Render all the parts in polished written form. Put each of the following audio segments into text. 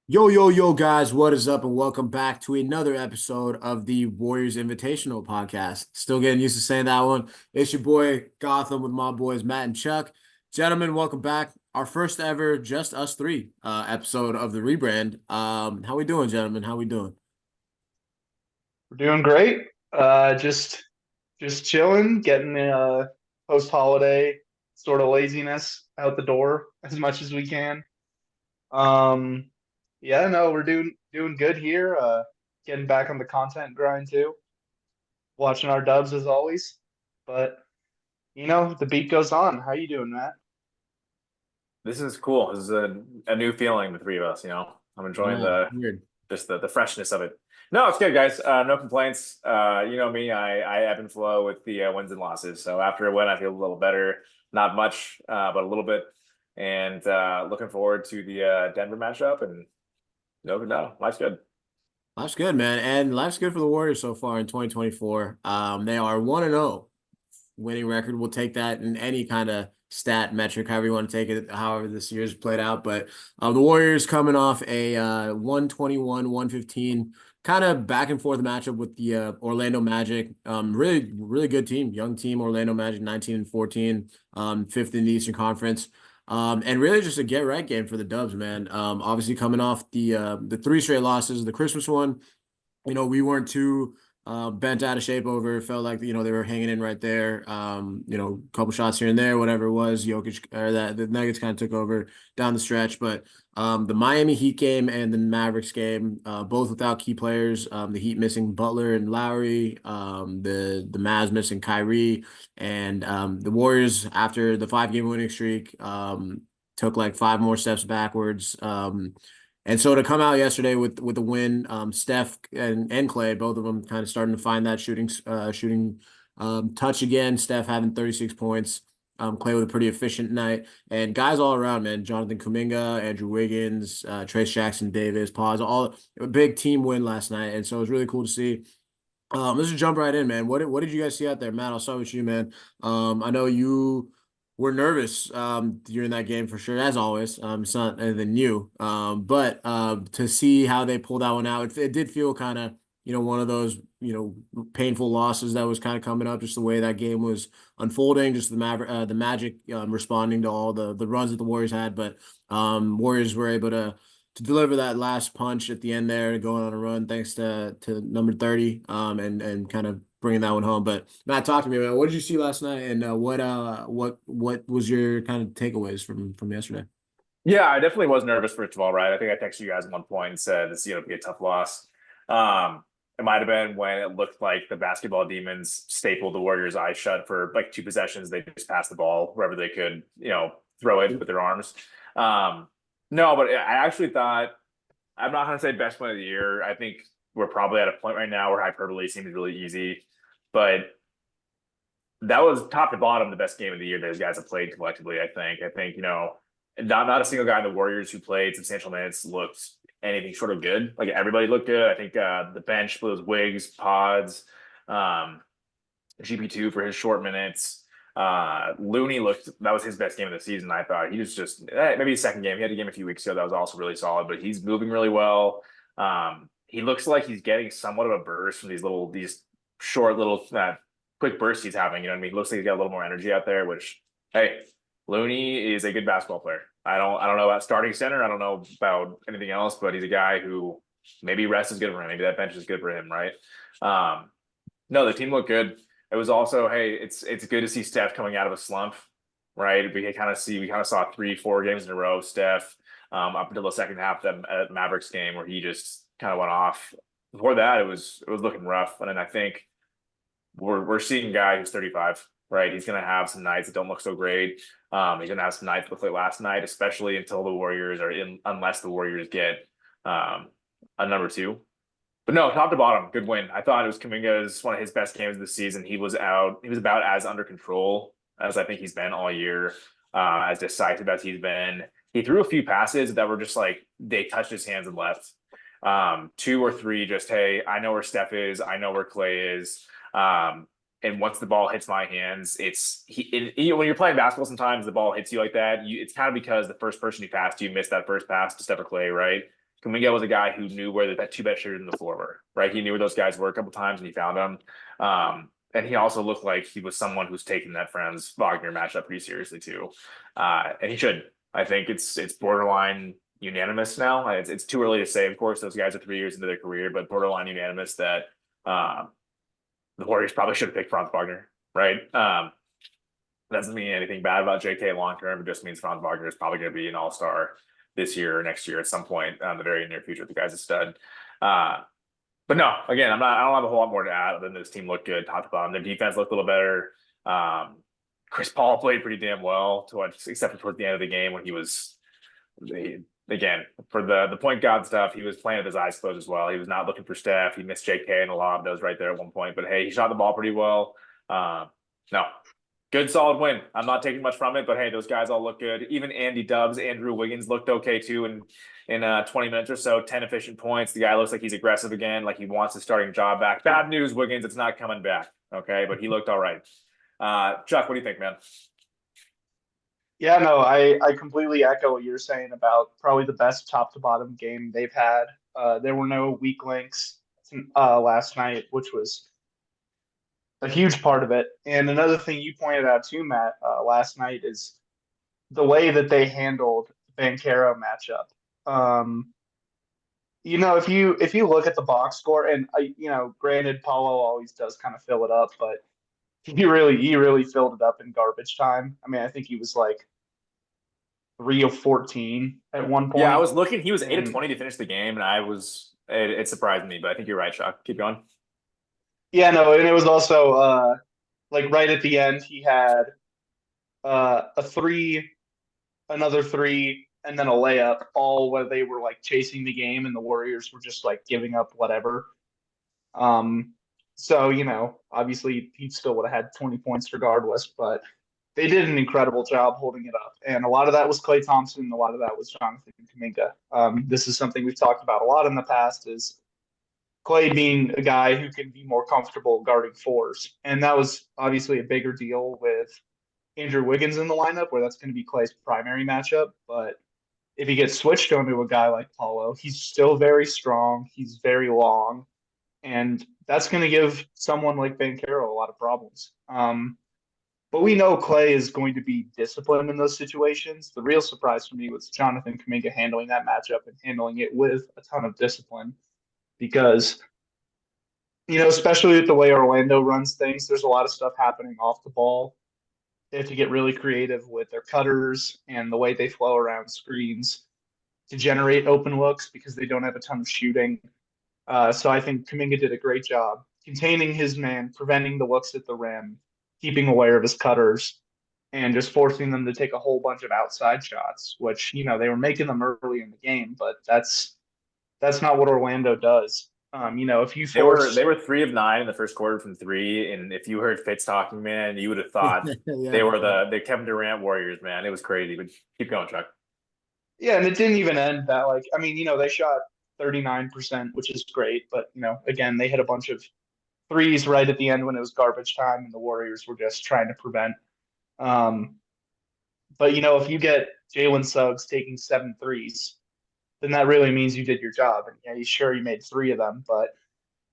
Yo, yo, yo, guys, what is up? And welcome back to another episode of the Warriors Invitational podcast. Still getting used to saying that one. It's your boy Gotham with my boys Matt and Chuck. Gentlemen, welcome back. Our first ever just us three episode of the rebrand. How we doing, gentlemen? How we doing? We're doing great. Just chilling, getting post holiday sort of laziness out the door as much as we can. Um, yeah, no, we're doing good here. Getting back on the content grind too. Watching our dubs as always. But the beat goes on. How you doing, Matt? This is cool. This is a new feeling, the three of us, I'm enjoying Yeah, the weird. just the freshness of it. No, it's good, guys. No complaints. You know me, I ebb and flow with the wins and losses. So after a win, I feel a little better. Not much, but a little bit. And looking forward to the Denver matchup. And no, life's good. Life's good, man. And life's good for the Warriors so far in 2024. They are 1-0 winning record. We'll take that in any kind of stat metric, however you want to take it, however this year's played out. But the Warriors coming off a 121, 115 kind of back and forth matchup with the Orlando Magic. Really, really good team, young team, Orlando Magic 19 and 14, fifth in the Eastern Conference. And really just a get right game for the Dubs, man. Obviously coming off the three straight losses, the Christmas one, we weren't too bent out of shape over. It felt like they were hanging in right there. A couple shots here and there, whatever it was. Jokic or that the Nuggets kind of took over down the stretch, but the Miami Heat game and the Mavericks game, both without key players. The Heat missing Butler and Lowry. The Mavs missing Kyrie, and the Warriors after the 5 game winning streak. Took like five more steps backwards. And so to come out yesterday with a win, Steph and Klay, both of them kind of starting to find that shooting touch again. Steph having 36 points, Klay with a pretty efficient night, and guys all around, man. Jonathan Kuminga, Andrew Wiggins, Trace Jackson Davis, Pause, all a big team win last night, and so it was really cool to see. Let's just jump right in, man. What did you guys see out there, Matt? I'll start with you, man. I know you were nervous during that game for sure, as always. It's not anything new. But to see how they pulled that one out, it did feel kind of one of those painful losses that was kind of coming up, just the way that game was unfolding, just the Magic responding to all the runs that the Warriors had, but Warriors were able to deliver that last punch at the end there, going on a run thanks to number 30, and kind of bringing that one home. But Matt, talk to me, man. What did you see last night, and what was your kind of takeaways from yesterday? Yeah, I definitely was nervous, first of all, right? I think I texted you guys at one point and said this is going to be a tough loss. It might have been when it looked like the basketball demons stapled the Warriors' eyes shut for like 2 possessions. They just passed the ball wherever they could, throw it with their arms. No, but I actually thought I'm not going to say best win of the year. I think we're probably at a point right now where hyperbole seems really easy, but that was top to bottom the best game of the year those guys have played collectively. I think not a single guy in the Warriors who played substantial minutes looked anything short of good. Like everybody looked good. I think the bench was Wiggs, Pods, um, GP2 for his short minutes. Looney looked that was his best game of the season. I thought he was just maybe his second game. He had a game a few weeks ago that was also really solid, but he's moving really well. He looks like he's getting somewhat of a burst from these short little quick bursts he's having. You know what I mean? He looks like he's got a little more energy out there. Which hey, Looney is a good basketball player. I don't know about starting center. I don't know about anything else, but he's a guy who maybe rest is good for him. Maybe that bench is good for him, right? Um, no, the team looked good. It was also, hey, it's good to see Steph coming out of a slump, right? We kind of saw 3, 4 games in a row, Steph, up until the second half of that Mavericks game where he just kind of went off. Before that, it was looking rough, and then I think we're seeing a guy who's 35, right? He's gonna have some nights that don't look so great. He's gonna have some nights that look like last night, especially until the Warriors are in, unless the Warriors get a number two. But no, top to bottom, good win. I thought it was Kuminga's one of his best games of the season. He was out. He was about as under control as I think he's been all year, as decisive as he's been. He threw a few passes that were just like they touched his hands and left. 2 or 3, just hey, I know where Steph is. I know where Klay is. And once the ball hits my hands, when you're playing basketball, sometimes the ball hits you like that. It's kind of because the first person you pass to, you missed that first pass to Steph or Klay, right? Kuminga was a guy who knew where that two best shooters in the floor were, right? He knew where those guys were a couple times and he found them. And he also looked like he was someone who's taking that Franz Wagner matchup pretty seriously too. And he should. I think it's borderline unanimous now. It's too early to say, of course, those guys are 3 years into their career, but borderline unanimous that the Warriors probably should have picked Franz Wagner, right? Doesn't mean anything bad about JK long term. It just means Franz Wagner is probably going to be an all-star this year or next year at some point in the very near future. The guy's a stud. But no, again, I don't have a whole lot more to add other than this team looked good top to bottom. Their defense looked a little better. Chris Paul played pretty damn well except for towards the end of the game when he was again, for the point guard stuff, he was playing with his eyes closed as well. He was not looking for Steph. He missed JK in a lob that was right there at one point. But hey, he shot the ball pretty well. No, good solid win. I'm not taking much from it, but hey, those guys all look good. Even Andrew Wiggins looked okay too in 20 minutes or so, 10 efficient points. The guy looks like he's aggressive again, like he wants his starting job back. Bad news, Wiggins, it's not coming back. Okay, but he looked all right. Chuck, what do you think, man? Yeah, no, I completely echo what you're saying about probably the best top to bottom game they've had. There were no weak links last night, which was a huge part of it. And another thing you pointed out too, Matt, last night is the way that they handled the Banchero matchup. If you look at the box score, and granted, Paulo always does kind of fill it up, but he really filled it up in garbage time. I mean, I think he was like 3 of 14 at one point. Yeah, I was looking. He was 8 of 20 to finish the game, and it surprised me, but I think you're right, Chuck. Keep going. Yeah, no, and it was also like right at the end, he had a three, another three, and then a layup, all where they were like chasing the game, and the Warriors were just like giving up whatever. So obviously he still would have had 20 points regardless, but they did an incredible job holding it up. And a lot of that was Klay Thompson, a lot of that was Jonathan Kuminga. This is something we've talked about a lot in the past, is Klay being a guy who can be more comfortable guarding fours. And that was obviously a bigger deal with Andrew Wiggins in the lineup, where that's going to be Klay's primary matchup. But if he gets switched onto a guy like Paulo, he's still very strong. He's very long. And that's going to give someone like Banchero a lot of problems. But we know Klay is going to be disciplined in those situations. The real surprise for me was Jonathan Kuminga handling that matchup and handling it with a ton of discipline. Because, especially with the way Orlando runs things, there's a lot of stuff happening off the ball. They have to get really creative with their cutters and the way they flow around screens to generate open looks because they don't have a ton of shooting. So I think Kuminga did a great job containing his man, preventing the looks at the rim, keeping aware of his cutters, and just forcing them to take a whole bunch of outside shots, which, they were making them early in the game, but that's not what Orlando does. If you force, they were 3 of 9 in the first quarter from 3, and if you heard Fitz talking, man, you would have thought Yeah. they were the Kevin Durant Warriors, man. It was crazy, but keep going, Chuck. yeah, and it didn't even end that. Like, I mean, they shot 39%, which is great, but again, they hit a bunch of threes right at the end when it was garbage time, and the Warriors were just trying to prevent. But if you get Jalen Suggs taking 7 threes, then that really means you did your job. And yeah, sure, you made 3 of them, but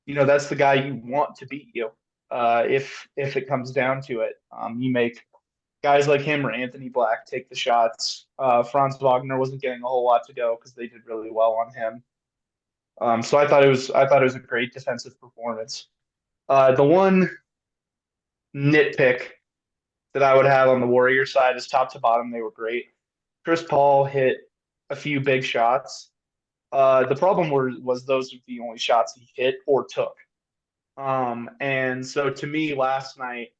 that's the guy you want to beat you. If it comes down to it, you make guys like him or Anthony Black take the shots. Franz Wagner wasn't getting a whole lot to go because they did really well on him. So I thought it was a great defensive performance. The one nitpick that I would have on the Warrior side is top to bottom, they were great. Chris Paul hit a few big shots. The problem was those were the only shots he hit or took. And so to me, last night,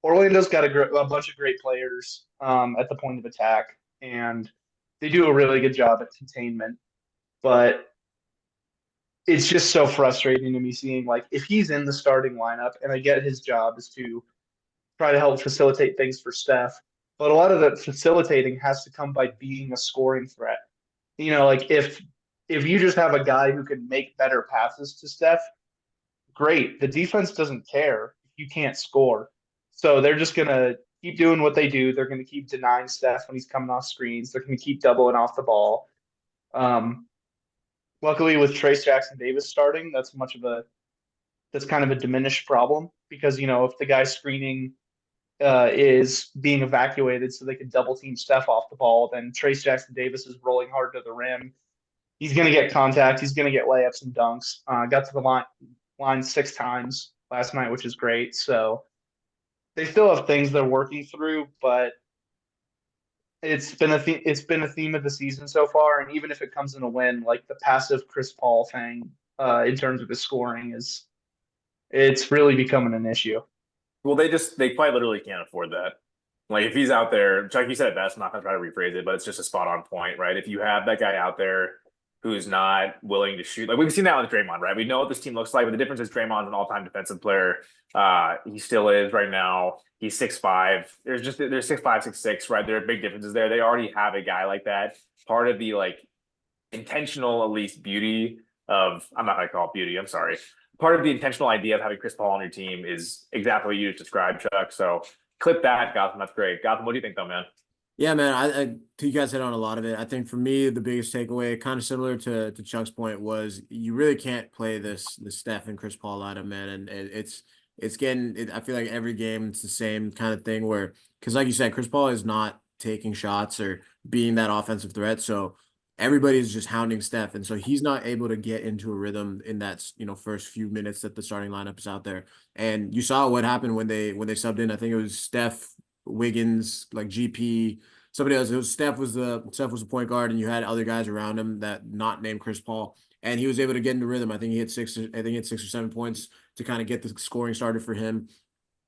Orlando's got a bunch of great players at the point of attack, and they do a really good job at containment. But it's just so frustrating to me seeing, like, if he's in the starting lineup, and I get his job is to try to help facilitate things for Steph, but a lot of the facilitating has to come by being a scoring threat. Like if you just have a guy who can make better passes to Steph, great. The defense doesn't care if you can't score. So they're just going to keep doing what they do. They're going to keep denying Steph when he's coming off screens. They're going to keep doubling off the ball. Luckily, with Trace Jackson Davis starting, that's kind of a diminished problem because if the guy screening is being evacuated so they can double team Steph off the ball, then Trace Jackson Davis is rolling hard to the rim. He's going to get contact. He's going to get layups and dunks. Got to the line 6 times last night, which is great. So they still have things they're working through, but it's been a theme of the season so far. And even if it comes in a win, like the passive Chris Paul thing, in terms of his scoring, it's really becoming an issue. Well, they quite literally can't afford that. Like if he's out there, Chuck, you said it best. I'm not gonna try to rephrase it, but it's just a spot on point, right? If you have that guy out there who's not willing to shoot, like we've seen that with Draymond, right? We know what this team looks like, but the difference is Draymond's an all-time defensive player. He still is right now. He's 6'5". There's 6'5", 6'6", right? There are big differences there. They already have a guy like that. Part of the like intentional, at least beauty of I'm not gonna call it beauty. I'm sorry. Part of the intentional idea of having Chris Paul on your team is exactly what you just described, Chuck. So clip that, Gotham. That's great. Gotham, what do you think, though, man? Yeah, man, I you guys hit on a lot of it. I think for me, the biggest takeaway, kind of similar to Chuck's point, was you really can't play this Steph and Chris Paul lineup, man. And it's getting. I feel like every game it's the same kind of thing where, because like you said, Chris Paul is not taking shots or being that offensive threat, so everybody's just hounding Steph, and so he's not able to get into a rhythm in that first few minutes that the starting lineup is out there. And you saw what happened when they subbed in. I think it was Steph, Wiggins, like GP, somebody else. It was Steph was the point guard, and you had other guys around him that not named Chris Paul, and he was able to get into rhythm. I think he had 6 or 7 points to kind of get the scoring started for him.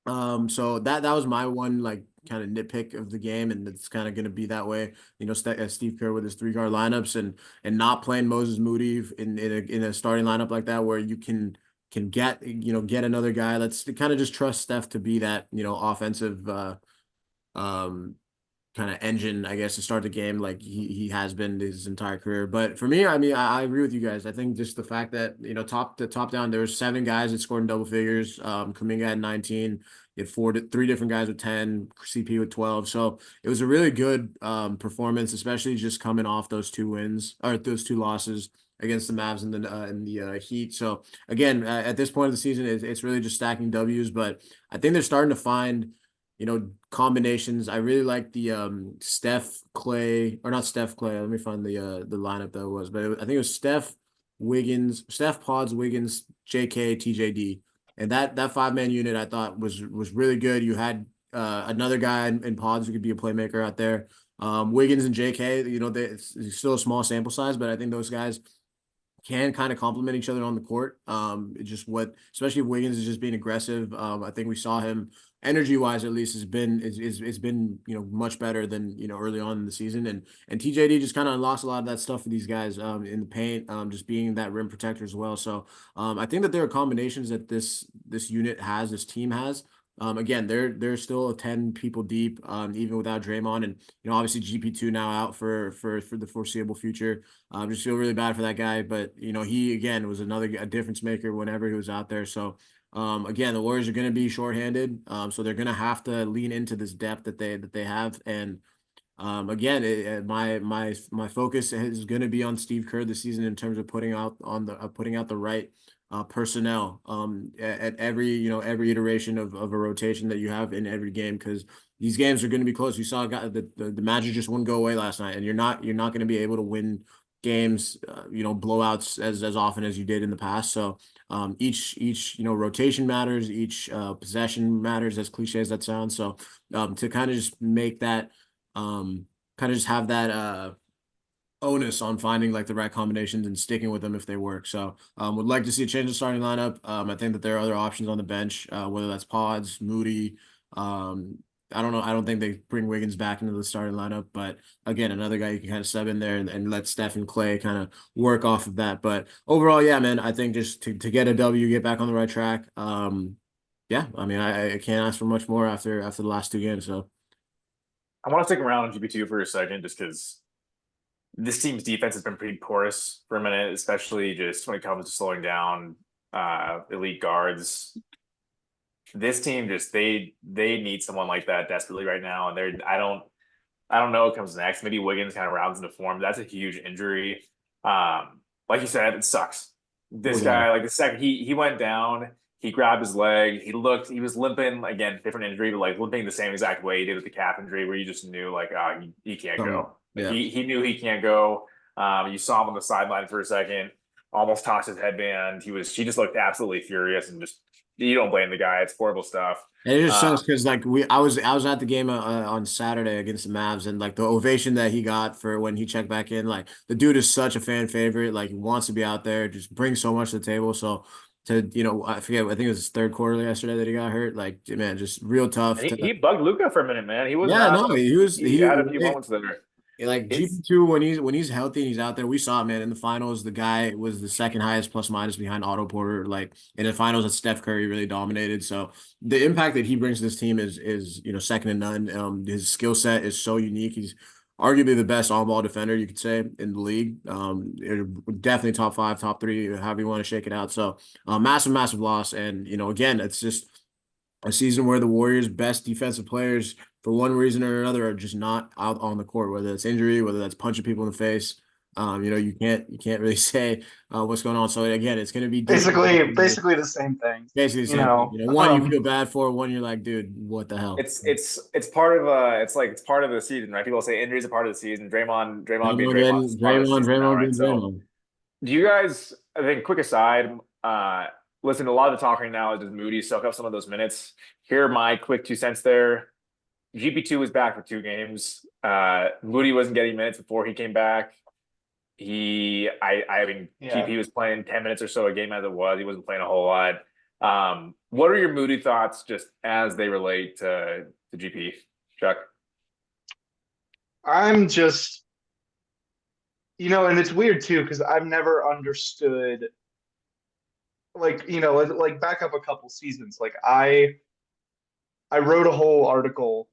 So that was my one like kind of nitpick of the game, and it's kind of going to be that way. Steve Kerr with his 3 guard lineups and not playing Moses Moody in a starting lineup like that where you can get another guy. Let's kind of just trust Steph to be that offensive um kind of engine, I guess, to start the game like he has been his entire career. But for me, I mean, I agree with you guys. I think just the fact that, top to top down, there were 7 guys that scored in double figures. Kuminga had 19. You had 3 different guys with 10, CP with 12. So it was a really good performance, especially just coming off those 2 wins or those 2 losses against the Mavs and the Heat. So again, at this point of the season, it's really just stacking W's. But I think they're starting to find combinations. I really like the Steph Klay, or not Steph Klay. Let me find the lineup that it was, but I think it was Steph Pods, Wiggins, JK, TJD, and that 5-man unit I thought was really good. You had another guy in Pods who could be a playmaker out there. Wiggins and JK, it's still a small sample size, but I think those guys can kind of complement each other on the court. Especially if Wiggins is just being aggressive. I think we saw him energy wise, at least, has been much better than early on in the season. And TJD just kind of unlocks a lot of that stuff for these guys in the paint, just being that rim protector as well. So I think that there are combinations that this this team has. Again, they're still 10 people deep, even without Draymond, and obviously GP2 now out for the foreseeable future. Just feel really bad for that guy, but he again was a difference maker whenever he was out there. So again, the Warriors are going to be shorthanded, so they're going to have to lean into this depth that they have. And again, my focus is going to be on Steve Kerr this season in terms of putting out the right personnel at every iteration of a rotation that you have in every game, because these games are going to be close. You saw the Magic just wouldn't go away last night, and you're not going to be able to win games, blowouts as often as you did in the past. So each rotation matters, each possession matters, as cliche as that sounds. So to kind of just make that kind of just have that onus on finding like the right combinations and sticking with them if they work. So would like to see a change of starting lineup. I think that there are other options on the bench, whether that's Pods, Moody. I don't know. I don't think they bring Wiggins back into the starting lineup, but again, another guy you can kind of sub in there and let Steph and Klay kind of work off of that. But overall, yeah, man, I think just to get a W, get back on the right track. Yeah, I mean, I can't ask for much more after the last 2 games. So I want to stick around on GP2 for a second, just because this team's defense has been pretty porous for a minute, especially just when it comes to slowing down elite guards. This team they need someone like that desperately right now, and I don't know what comes next. Maybe Wiggins kind of rounds into form. That's a huge injury. like you said, it sucks. Oh, This yeah. guy, like the second he went down, he grabbed his leg. He was limping again, different injury, but like limping the same exact way he did with the calf injury, where you just knew like, he can't go. Like Yeah. he knew he can't go. You saw him on the sideline for a second, almost tossed his headband. He just looked absolutely furious and just you don't blame the guy. It's horrible stuff. And it just Uh, sucks because like I was at the game on Saturday against the Mavs, and like the ovation that he got for when he checked back in, like the dude is such a fan favorite. Like he wants to be out there, just brings so much to the table. So to I forget, I think it was his third quarter yesterday that he got hurt. Like man, just real tough and to. he bugged Luca for a minute, man. He was Yeah, not. no, He had a few moments there. like It's GP2 when he's healthy and he's out there, we saw it, man. In the finals, the guy was the second highest plus minus behind Otto Porter. Like in the finals, that Steph Curry really dominated. So the impact that he brings to this team is second to none. His skill set is so unique. He's arguably the best on-ball defender you could say in the league. Definitely top five, top three, however you want to shake it out. So massive loss. And again, it's just a season where the Warriors' best defensive players, for one reason or another, are just not out on the court, whether it's injury, whether that's punching people in the face. You can't really say what's going on. So again, it's going to be different. Basically the same thing. Basically the You same thing. know, One you feel bad for, one you're like, dude, what the hell? it's part of it's part of the season, right? People say injuries are part of the season. Draymond being Draymond is part of the season now, Draymond right? being So Draymond. do you guys, I think, quick aside, listen, a lot of the talk right now is just Moody soak up some of those minutes. Here are my quick 2 cents there. GP2 was back for 2 games. Moody wasn't getting minutes before he came back. I mean, yeah. GP was playing 10 minutes or so a game as it was. He wasn't playing a whole lot. What are your Moody thoughts just as they relate to GP, Chuck? I'm just, and it's weird too because I've never understood, like back up a couple seasons. Like I wrote a whole article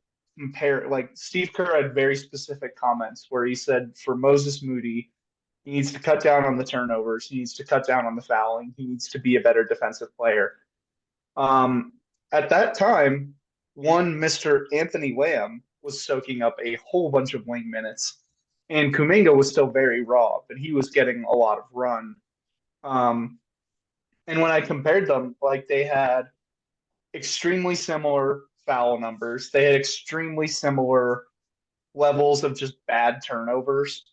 like Steve Kerr had very specific comments where he said for Moses Moody, he needs to cut down on the turnovers, he needs to cut down on the fouling, he needs to be a better defensive player. Um, at that time, one Mr. Anthony Lamb was soaking up a whole bunch of wing minutes, and Kuminga was still very raw, but he was getting a lot of run. Um, and when I compared them, like they had extremely similar foul numbers, they had extremely similar levels of just bad turnovers.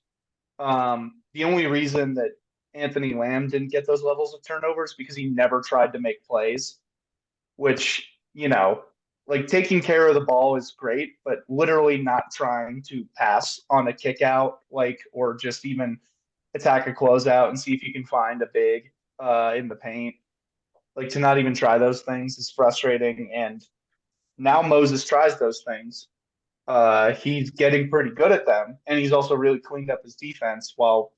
The only reason that Anthony Lamb didn't get those levels of turnovers because he never tried to make plays, which, like taking care of the ball is great, but literally not trying to pass on a kick out, like, or just even attack a closeout and see if you can find a big in the paint. Like to not even try those things is frustrating. And now Moses tries those things. He's getting pretty good at them, and he's also really cleaned up his defense while,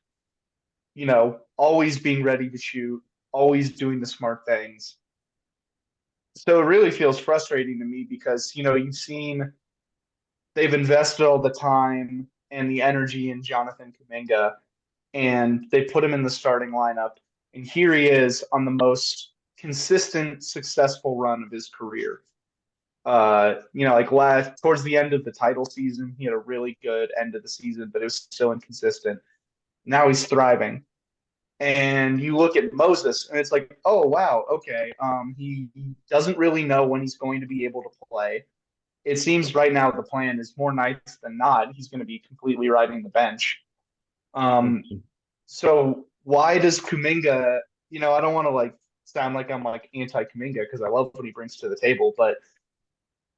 always being ready to shoot, always doing the smart things. So it really feels frustrating to me because, you've seen they've invested all the time and the energy in Jonathan Kuminga, and they put him in the starting lineup. And here he is on the most consistent, successful run of his career. Like towards the end of the title season, he had a really good end of the season, but it was still inconsistent. Now he's thriving. And you look at Moses, and it's like, oh wow, okay. He doesn't really know when he's going to be able to play. It seems right now the plan is more nights than not. He's going to be completely riding the bench. So why does Kuminga? I don't want to like sound like I'm like anti Kuminga because I love what he brings to the table, but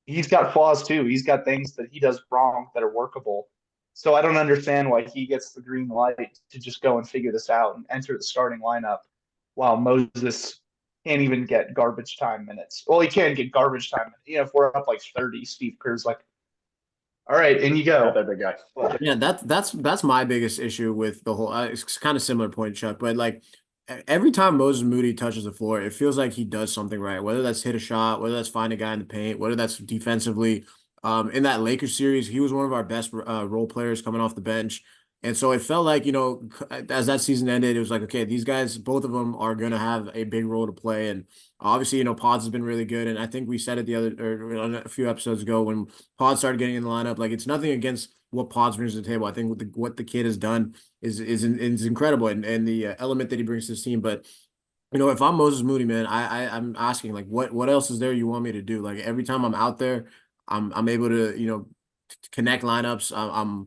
he's got flaws too. He's got things that he does wrong that are workable. So I don't understand why he gets the green light to just go and figure this out and enter the starting lineup while Moses can't even get garbage time minutes. Well, he can get garbage time. If we're up like 30, Steve Kerr's like, all right, in you Not go. that big guy. Yeah, that's my biggest issue with the whole. It's kind of similar point, Chuck, but like every time Moses Moody touches the floor, it feels like he does something right. Whether that's hit a shot, whether that's find a guy in the paint, whether that's defensively. In that Lakers series, he was one of our best role players coming off the bench. And so it felt like, as that season ended, it was like, okay, these guys, both of them are going to have a big role to play. And obviously, Pods has been really good. And I think we said it on a few episodes ago when Pods started getting in the lineup, like it's nothing against what Pods brings to the table. I think what the kid has done is incredible, and the element that he brings to this team. But if I'm Moses Moody, man, I'm asking like, what else is there you want me to do? Like every time I'm out there, I'm able to connect lineups.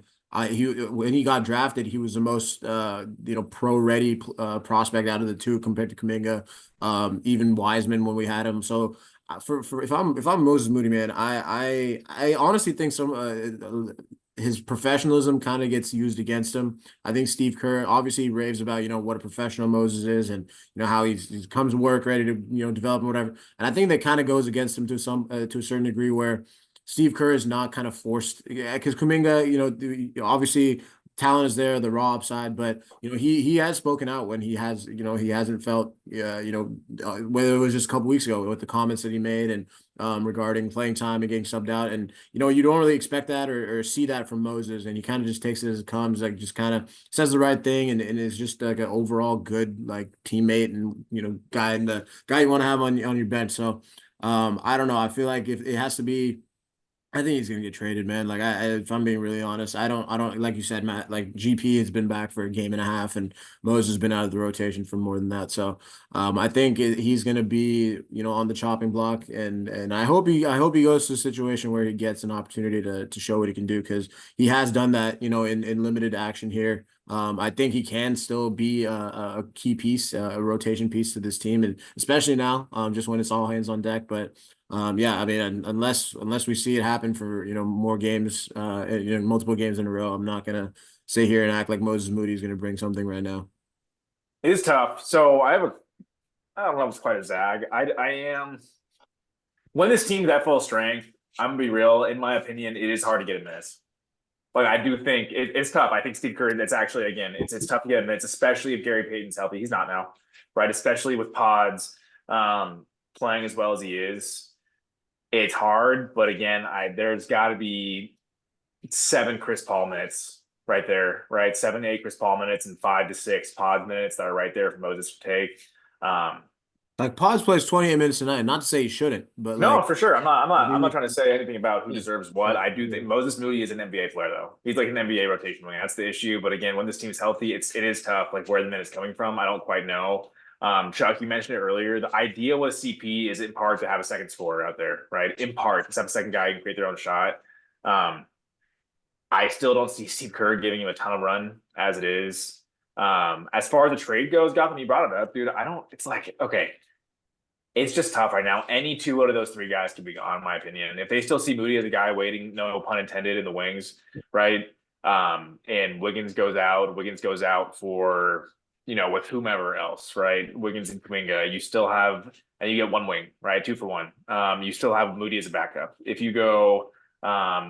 He when he got drafted, he was the most pro ready prospect out of the two compared to Kuminga, even Wiseman when we had him. So for if I'm Moses Moody, man, I honestly think his professionalism kind of gets used against him. I think Steve Kerr obviously raves about what a professional Moses is, and how he comes to work ready to develop and whatever. And I think that kind of goes against him to a certain degree where Steve Kerr is not kind of forced, because Kuminga, obviously talent is there, the raw upside, but he has spoken out when he hasn't felt, whether it was just a couple weeks ago with the comments that he made and regarding playing time and getting subbed out, and you don't really expect that or see that from Moses, and he kind of just takes it as it comes, like just kind of says the right thing, and is just like an overall good like teammate and guy you want to have on your bench. So I don't know. I feel like if it has to be, I think he's gonna get traded, man. Like if I'm being really honest, I don't like you said, Matt. Like GP has been back for a game and a half, and Moses has been out of the rotation for more than that. So, I think he's gonna be, on the chopping block, and I hope he goes to a situation where he gets an opportunity to show what he can do, because he has done that, in limited action here. I think he can still be a key piece, a rotation piece to this team, and especially now, just when it's all hands on deck. But yeah, I mean, unless we see it happen for more games, multiple games in a row, I'm not gonna sit here and act like Moses Moody is gonna bring something right now. It is tough. So I don't know if it's quite a zag. I am when this team's at full strength. I'm gonna be real. In my opinion, it is hard to get a miss. Like I do think it's tough. I think Steve Kerr. It's actually again, it's tough to get a miss, especially if Gary Payton's healthy. He's not now, right? Especially with Pods playing as well as he is. It's hard, but again, there's got to be 7 Chris Paul minutes right there, right? 7 to 8 Chris Paul minutes and 5 to 6 Pod minutes that are right there for Moses to take. Like Pods plays 28 minutes a night. Not to say he shouldn't, but No, like for sure. I'm not trying to say anything about who deserves what. I do yeah. think Moses Moody is an NBA player, though. He's like an NBA rotation wing. That's the issue. But again, when this team's healthy, it is tough. Like where the minutes coming from, I don't quite know. Chuck, you mentioned it earlier. The idea with CP is in part to have a second scorer out there, right? In part, to have a second guy who can create their own shot. I still don't see Steve Kerr giving him a ton of run as it is. As far as the trade goes, Gotham, you brought it up, dude. It's like, okay, it's just tough right now. Any 2 out of those 3 guys could be gone, in my opinion. If they still see Moody as a guy waiting, no pun intended, in the wings, right? And Wiggins goes out for, with whomever else, right? Wiggins and Kuminga, you still have, and you get 1 wing, right? 2 for 1. You still have Moody as a backup. If you go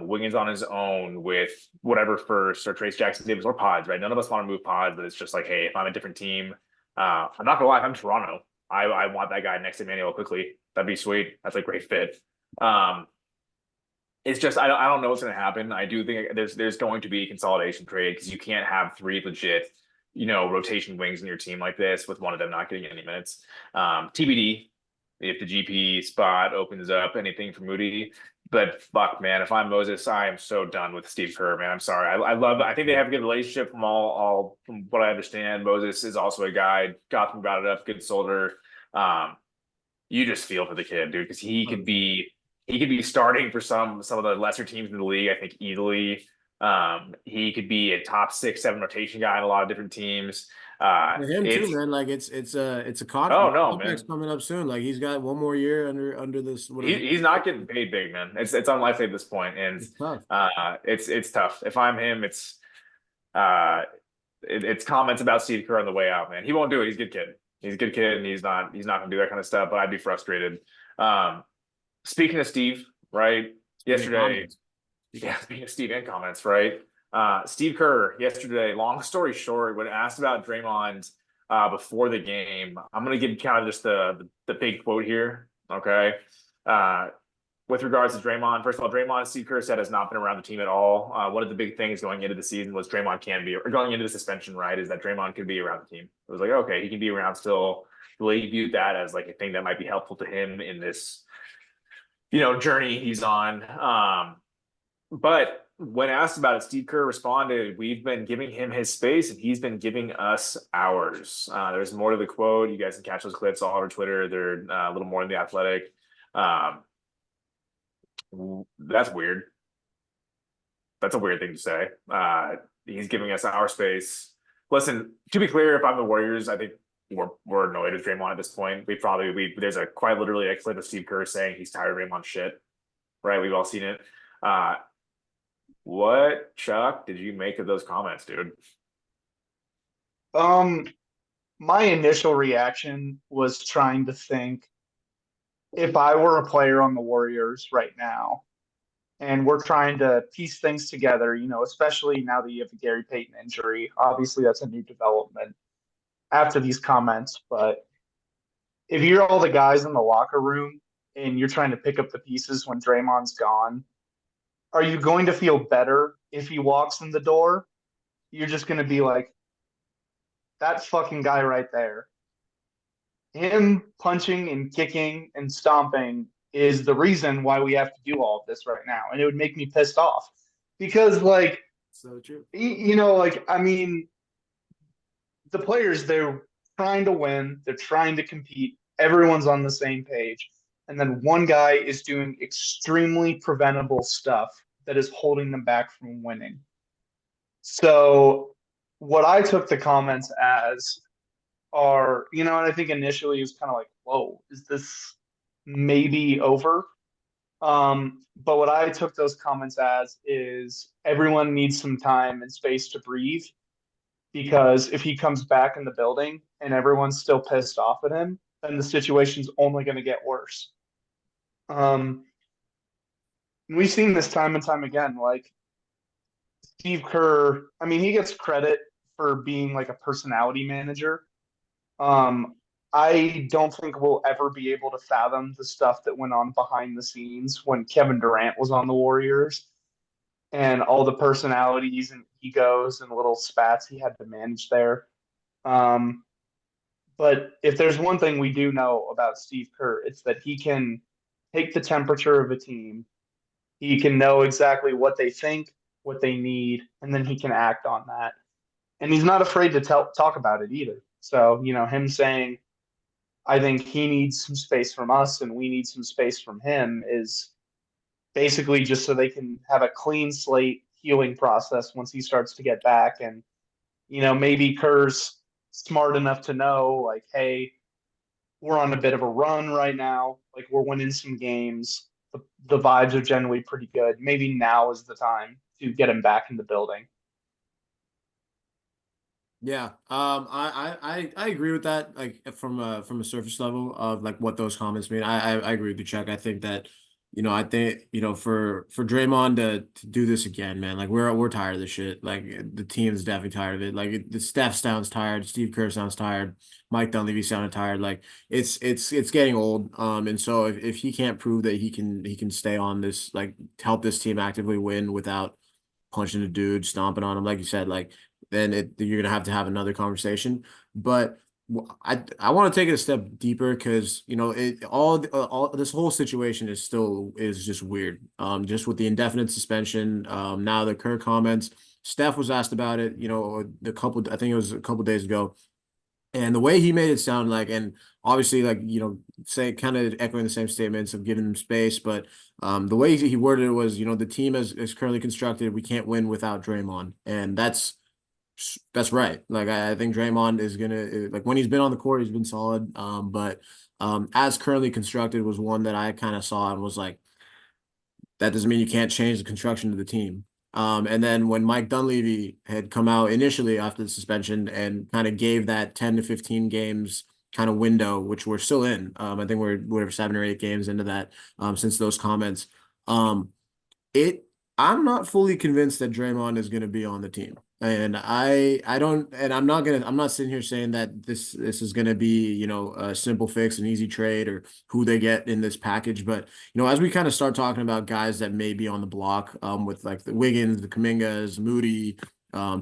Wiggins on his own with whatever first, or Trace Jackson Davis or Pods, right? None of us want to move Pods, but it's just like, hey, if I'm a different team, I'm not gonna lie, if I'm Toronto, I want that guy next to Emmanuel quickly. That'd be sweet. That's a great fit. It's just I don't know what's going to happen. I do think there's going to be a consolidation trade, because you can't have 3 legit, rotation wings in your team like this with one of them not getting any minutes. TBD if the GP spot opens up anything for Moody. But fuck, man, if I'm Moses, I am so done with Steve Kerr, man. I'm sorry. I think they have a good relationship from from what I understand. Moses is also a guy. Gotham brought it up, good soldier. You just feel for the kid, dude, because he could be starting for some of the lesser teams in the league, I think, easily. He could be a top 6, 7 rotation guy on a lot of different teams. For him too, man. Like it's a Oh no, contract's man. coming up soon. Like he's got 1 more year under this. He's not getting paid big, man. It's unlikely at this point, and It's tough. It's tough. If I'm him, it's comments about Steve Kerr on the way out, man. He won't do it. He's a good kid. He's a good kid, and he's not gonna do that kind of stuff. But I'd be frustrated. Speaking of Steve, right? Yesterday, yeah. Speaking of Steve and comments, right? Steve Kerr yesterday. Long story short, when asked about Draymond before the game, I'm gonna give kind of just the big quote here. Okay. When with regards to Draymond, first of all, Draymond, Steve Kerr said, has not been around the team at all. One of the big things going into the season was Draymond can be, or going into the suspension, right, is that Draymond could be around the team. It was like, okay, he can be around still. He viewed that as like a thing that might be helpful to him in this, journey he's on. But when asked about it, Steve Kerr responded, "We've been giving him his space and he's been giving us ours." There's more to the quote. You guys can catch those clips all over Twitter. They're a little more in The Athletic. That's weird. That's a weird thing to say. He's giving us our space. Listen, to be clear, if I'm the Warriors, I think we're annoyed with Draymond at this point. There's a quite literally a clip of Steve Kerr saying he's tired of Draymond shit. Right? We've all seen it. What, Chuck, did you make of those comments, dude? My initial reaction was trying to think, if I were a player on the Warriors right now, and we're trying to piece things together, especially now that you have the Gary Payton injury. Obviously, that's a new development after these comments. But if you're all the guys in the locker room and you're trying to pick up the pieces when Draymond's gone, are you going to feel better if he walks in the door? You're just going to be like, that fucking guy right there. Him punching and kicking and stomping is the reason why we have to do all of this right now. And it would make me pissed off because, So true. I mean, the players, they're trying to win, they're trying to compete, everyone's on the same page. And then one guy is doing extremely preventable stuff that is holding them back from winning. So, what I took the comments as are, and I think initially it was kind of like, whoa, is this maybe over? But what I took those comments as is everyone needs some time and space to breathe, because if he comes back in the building and everyone's still pissed off at him, then the situation's only going to get worse. We've seen this time and time again. Like Steve Kerr, I mean, he gets credit for being like a personality manager. I don't think we'll ever be able to fathom the stuff that went on behind the scenes when Kevin Durant was on the Warriors and all the personalities and egos and little spats he had to manage there. But if there's one thing we do know about Steve Kerr, it's that he can take the temperature of a team. He can know exactly what they think, what they need, and then he can act on that. And he's not afraid to talk about it either. So, him saying, I think he needs some space from us and we need some space from him is basically just so they can have a clean slate healing process once he starts to get back. And, maybe Kerr's smart enough to know, like, hey, we're on a bit of a run right now. Like, we're winning some games. The vibes are generally pretty good. Maybe now is the time to get him back in the building. Yeah, I agree with that. Like from a surface level of like what those comments mean. I agree with you, Chuck. I think that I think for Draymond to do this again, man. Like we're tired of this shit. Like the team's definitely tired of it. Like the Steph sounds tired. Steve Kerr sounds tired. Mike Dunleavy sounded tired. Like it's getting old. And so if he can't prove that he can stay on this, like help this team actively win without punching a dude, stomping on him, like you said, like then you're gonna have to have another conversation. But I want to take it a step deeper because all this whole situation is just weird. Just with the indefinite suspension. Now the Kerr comments. Steph was asked about it. I think it was a couple days ago. And the way he made it sound like, and obviously, like, say kind of echoing the same statements of giving him space, but the way he worded it was, the team is currently constructed. We can't win without Draymond. And that's right. Like, I think Draymond is gonna, like, when he's been on the court, he's been solid. But as currently constructed was one that I kind of saw and was like, that doesn't mean you can't change the construction of the team. And then when Mike Dunleavy had come out initially after the suspension and kind of gave that 10 to 15 games kind of window, which we're still in. I think we're whatever 7 or 8 games into that since those comments. I'm not fully convinced that Draymond is going to be on the team. And I don't, and I'm not sitting here saying that this is gonna be, you know, a simple fix, an easy trade, or who they get in this package. But, you know, as we kind of start talking about guys that may be on the block, with like the Wiggins, the Kumingas, Moody,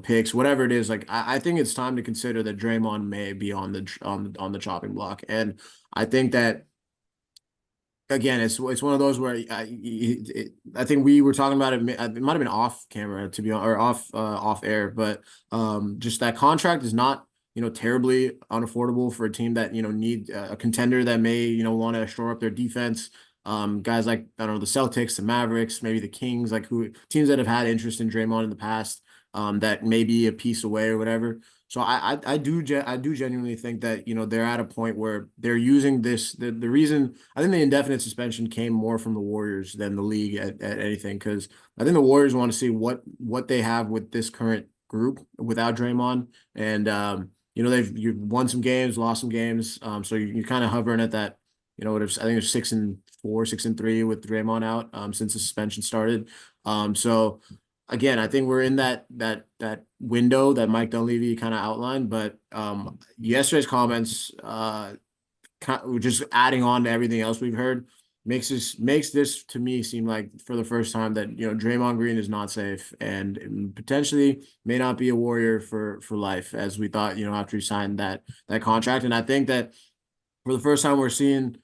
picks, whatever it is, like I think it's time to consider that Draymond may be on the chopping block. And I think that, again, it's one of those where I think we were talking about it. It might have been off camera, to be honest, or off air, but just that contract is not, you know, terribly unaffordable for a team that, you know, need a contender that may, you know, want to shore up their defense. Guys like, I don't know, the Celtics, the Mavericks, maybe the Kings, like who teams that have had interest in Draymond in the past, that may be a piece away or whatever. So I do genuinely think that, you know, they're at a point where they're using this, the reason I think the indefinite suspension came more from the Warriors than the league at anything, because I think the Warriors want to see what they have with this current group without Draymond. And you know, you've won some games, lost some games. So you're kind of hovering at that, you know, I think it's 6-4, 6-3 with Draymond out, since the suspension started. So again, I think we're in that window that Mike Dunleavy kind of outlined, but yesterday's comments, just adding on to everything else we've heard, makes this to me seem like for the first time that, you know, Draymond Green is not safe and potentially may not be a Warrior for life, as we thought, you know, after he signed that contract. And I think that for the first time we're seeing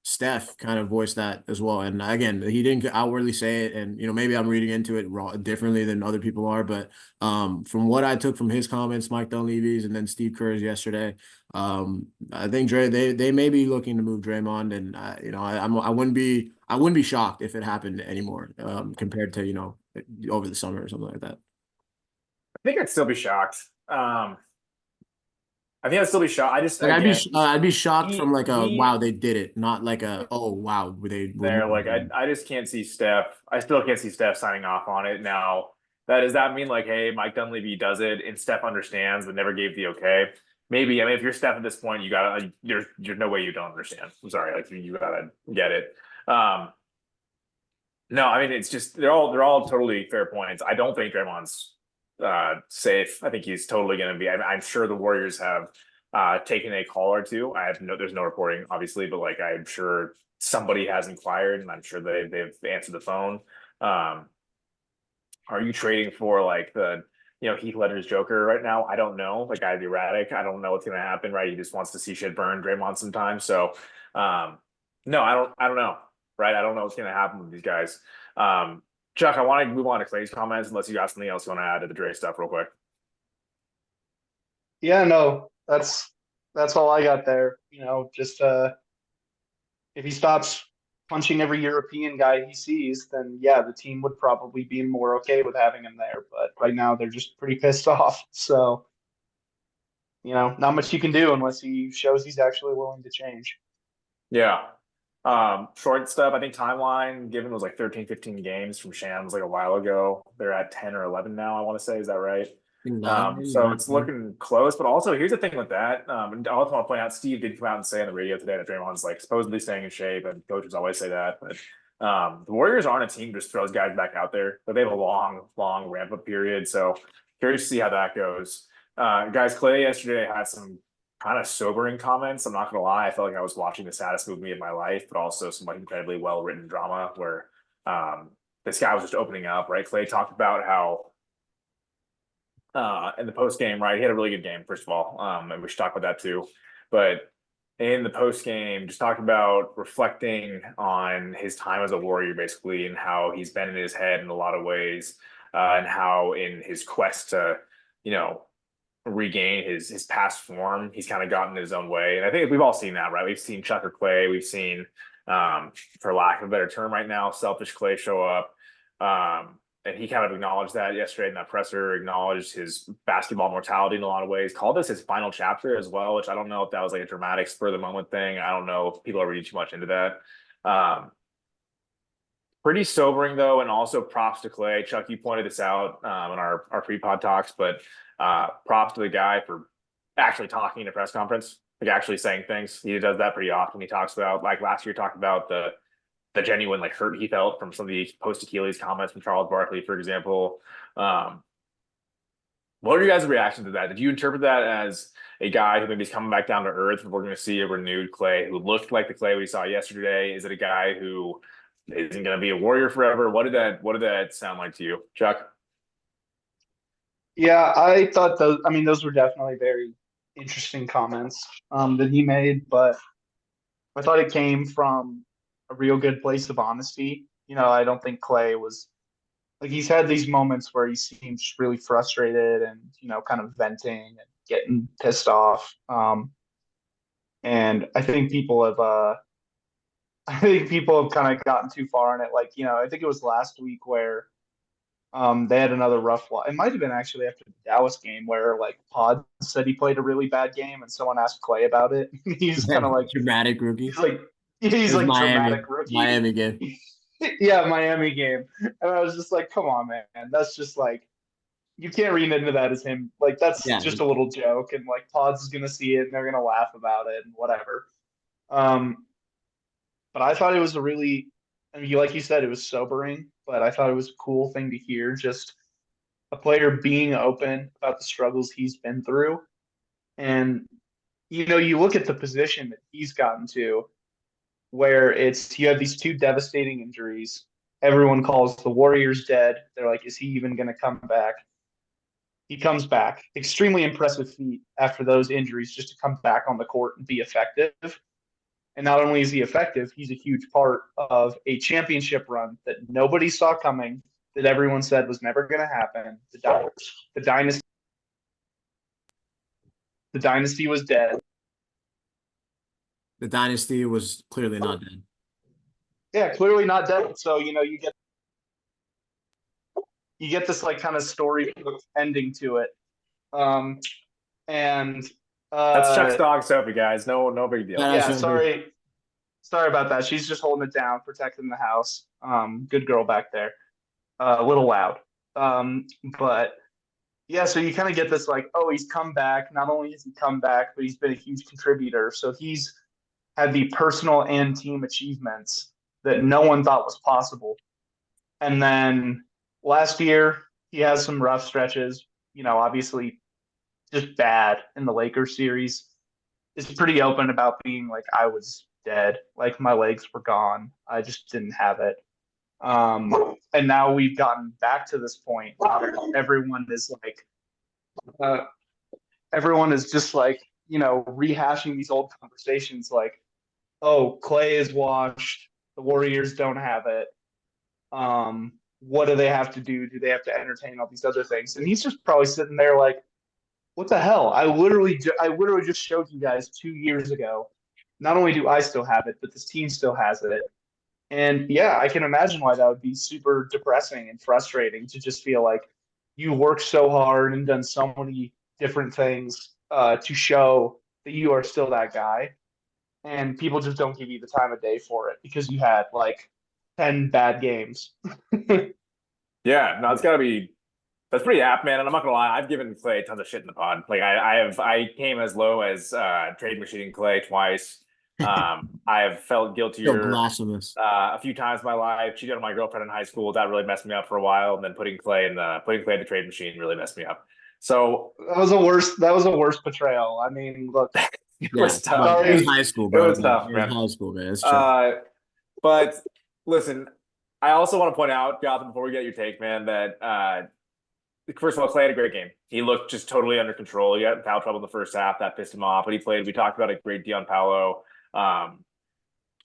Steph kind of voice that as well. And again, he didn't outwardly say it, and, you know, maybe I'm reading into it differently than other people are, but from what I took from his comments, Mike Dunleavy's, and then Steve Kerr's yesterday, I think they may be looking to move Draymond, and you know, I wouldn't be shocked if it happened anymore, compared to, you know, over the summer or something like that. I think I'd still be shocked. I think I'd still be shocked. I just, Like again, I'd be shocked from like a he wow, they did it, not like a oh wow, they were there. moving Like him. I just can't see Steph. I still can't see Steph signing off on it now. Does that mean like, hey, Mike Dunleavy does it and Steph understands but never gave the okay? Maybe. I mean, if you're Steph at this point, you gotta. There's no way you don't understand. I'm sorry, like you gotta get it. Um, no, I mean it's just they're all totally fair points. I don't think Draymond's safe. I think he's totally going to be. I'm sure the Warriors have taken a call or two. There's no reporting, obviously, but like I'm sure somebody has inquired, and I'm sure they've answered the phone. Um, are you trading for like Heath Ledger's Joker right now? I don't know. Like I'd be erratic. I don't know what's going to happen. Right? He just wants to see shit burn Draymond sometimes. So no, I don't know. Right? I don't know what's going to happen with these guys. Chuck, I want to move on to Klay's comments unless you got something else you want to add to the Dre stuff real quick. Yeah, no, that's all I got there. You know, just if he stops punching every European guy he sees, then yeah, the team would probably be more okay with having him there. But right now they're just pretty pissed off. So, you know, not much you can do unless he shows he's actually willing to change. Yeah. Short stuff, I think timeline given was like 13, 15 games from Shams like a while ago. They're at 10 or 11 now, I want to say. Is that right? So it's looking close, but also here's the thing with that. And I also want to point out Steve did come out and say on the radio today that Draymond's like supposedly staying in shape, and coaches always say that. But the Warriors aren't a team that just throws guys back out there, but they have a long ramp up period. So curious to see how that goes. Guys, Klay yesterday had some kind of sobering comments. I'm not gonna lie, I felt like I was watching the saddest movie of my life, but also some like incredibly well written drama where this guy was just opening up. Right, Klay talked about how in the post game, right? He had a really good game, first of all. And we should talk about that too. But in the post game, just talking about reflecting on his time as a Warrior, basically, and how he's been in his head in a lot of ways, and how in his quest to, you know, regain his past form, he's kind of gotten in his own way. And I think we've all seen that, right? We've seen Chuck or Klay, we've seen, for lack of a better term right now, selfish Klay show up. And he kind of acknowledged that yesterday in that presser, acknowledged his basketball mortality in a lot of ways, called this his final chapter as well, which I don't know if that was like a dramatic spur of the moment thing. I don't know if people are reading too much into that. Pretty sobering though, and also props to Klay. Chuck, you pointed this out in our pre-pod talks, but props to the guy for actually talking in a press conference, like actually saying things. He does that pretty often. He talks about, like last year, talked about the genuine like hurt he felt from some of the post Achilles comments from Charles Barkley, for example. What are you guys' reaction to that? Did you interpret that as a guy who maybe is coming back down to earth, and we're going to see a renewed Klay who looked like the Klay we saw yesterday? Is it a guy who isn't going to be a Warrior forever? What did that sound like to you, Chuck? Yeah, I thought those. I mean, those were definitely very interesting comments that he made, but I thought it came from a real good place of honesty. I don't think Clay was like he's had these moments where he seems really frustrated and kind of venting and getting pissed off. And I think people have I think people have kind of gotten too far in it. Like, I think it was last week where they had another rough one. It might have been actually after the Dallas game where like Pod said he played a really bad game and someone asked Clay about it. He's kind of like Dramatic he's rookie. like It he's was like Miami. dramatic rookie. Miami game. Yeah, Miami game. And I was just like, come on, man. That's just like you can't read into that as him. Like that's Yeah. just a little joke, and like Pods is gonna see it and they're gonna laugh about it and whatever. Um, but I thought it was a really, I mean, like you said, it was sobering, but I thought it was a cool thing to hear. Just a player being open about the struggles he's been through, and you look at the position that he's gotten to, where it's you have these two devastating injuries. Everyone calls the Warriors dead. They're like, is he even going to come back? He comes back. Extremely impressive feat after those injuries just to come back on the court and be effective. And not only is he effective, he's a huge part of a championship run that nobody saw coming, that everyone said was never going to happen. The dynasty, the dynasty was dead. The dynasty was clearly not dead. Yeah, clearly not dead. So you get this like kind of story ending to it. Um, and That's Chuck's dog, Sophie, guys. No big deal. Yeah, yeah, so sorry about that. She's just holding it down, protecting the house. Good girl back there. A little loud. But yeah, so you kind of get this like, oh, he's come back. Not only has he come back, but he's been a huge contributor. So he's had the personal and team achievements that no one thought was possible. And then last year, he has some rough stretches. Obviously just bad in the Lakers series. Is pretty open about being like, I was dead, like my legs were gone. I just didn't have it. And now we've gotten back to this point where uh, everyone is just like, rehashing these old conversations like, oh, Clay is washed. The Warriors don't have it. What do they have to do? Do they have to entertain all these other things? And he's just probably sitting there like, what the hell? I literally just showed you guys 2 years ago. Not only do I still have it, but this team still has it. And yeah, I can imagine why that would be super depressing and frustrating to just feel like you worked so hard and done so many different things to show that you are still that guy. And people just don't give you the time of day for it because you had like 10 bad games. Yeah, no, it's got to be. That's pretty apt, man. And I'm not gonna lie, I've given Clay tons of shit in the pod. Like I came as low as trade machining Clay twice. I have felt still guiltier blasphemous. a few times in my life. Cheated on my girlfriend in high school. That really messed me up for a while. And then putting Clay in the trade machine really messed me up. So That was a worse portrayal. I mean, look, it Yeah, was tough, but it was man. high school, It bro. was tough, It was man. high school, man. It's true. But listen, I also want to point out, Gotham, before we get your take, man, that first of all, Clay had a great game. He looked just totally under control. He got in foul trouble in the first half. That pissed him off. But he played. We talked about a great Dion Paolo.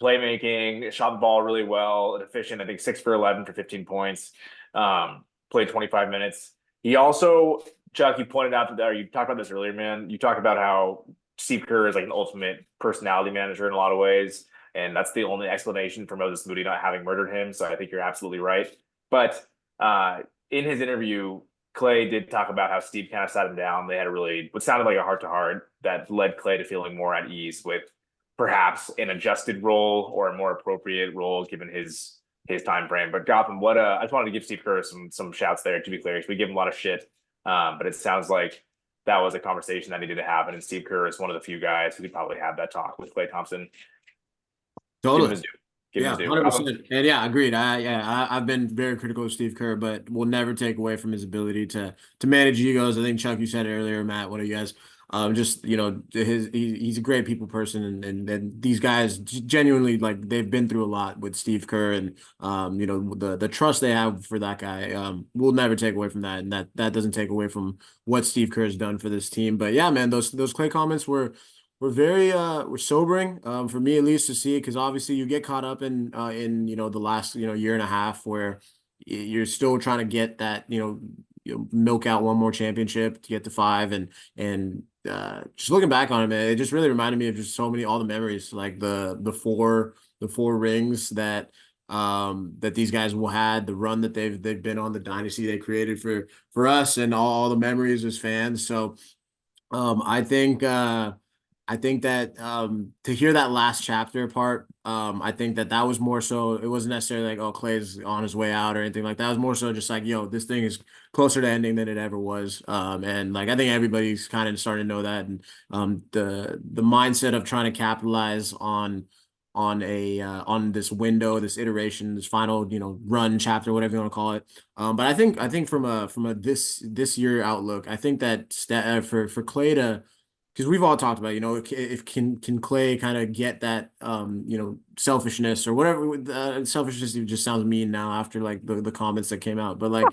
Playmaking, shot the ball really well, and efficient. I think 6 for 11 for 15 points. Played 25 minutes. He also, Chuck, you pointed out that, or you talked about this earlier, man. You talked about how Steve Kerr is like an ultimate personality manager in a lot of ways. And that's the only explanation for Moses Moody not having murdered him. So I think you're absolutely right. But in his interview, Clay did talk about how Steve kind of sat him down. They had what sounded like a heart-to-heart that led Clay to feeling more at ease with perhaps an adjusted role or a more appropriate role given his time frame. But Gotham, I just wanted to give Steve Kerr some shouts there. To be clear, we give him a lot of shit, but it sounds like that was a conversation that needed to happen, and Steve Kerr is one of the few guys who could probably have that talk with Klay Thompson. Totally. give him Yeah, his due. 100%. And yeah, agreed. I've been very critical of Steve Kerr, but will never take away from his ability to manage egos. I think Chuck, you said it earlier, Matt, one of you guys. Just he's a great people person, and these guys genuinely like they've been through a lot with Steve Kerr, and the trust they have for that guy. Will never take away from that, and that doesn't take away from what Steve Kerr has done for this team. But yeah, man, those Clay comments were very were sobering, for me at least to see it, because obviously you get caught up in the last year and a half where you're still trying to get that milk out one more championship to get to five, and just looking back on it, man, it just really reminded me of just so many all the memories, like the four rings that these guys will had, the run that they've been on, the dynasty they created for us, and all the memories as fans. So um, I think uh, I think that to hear that last chapter part, I think that was more so. It wasn't necessarily like, oh, Clay's on his way out or anything like that. It was more so just like, yo, this thing is closer to ending than it ever was. And like I think everybody's kind of starting to know that, and the mindset of trying to capitalize on this window, this iteration, this final run chapter, whatever you want to call it. But I think from a this year outlook, I think that for Clay to, because we've all talked about, if can Clay kind of get that selfishness or whatever. Selfishness just sounds mean now after like the comments that came out, but like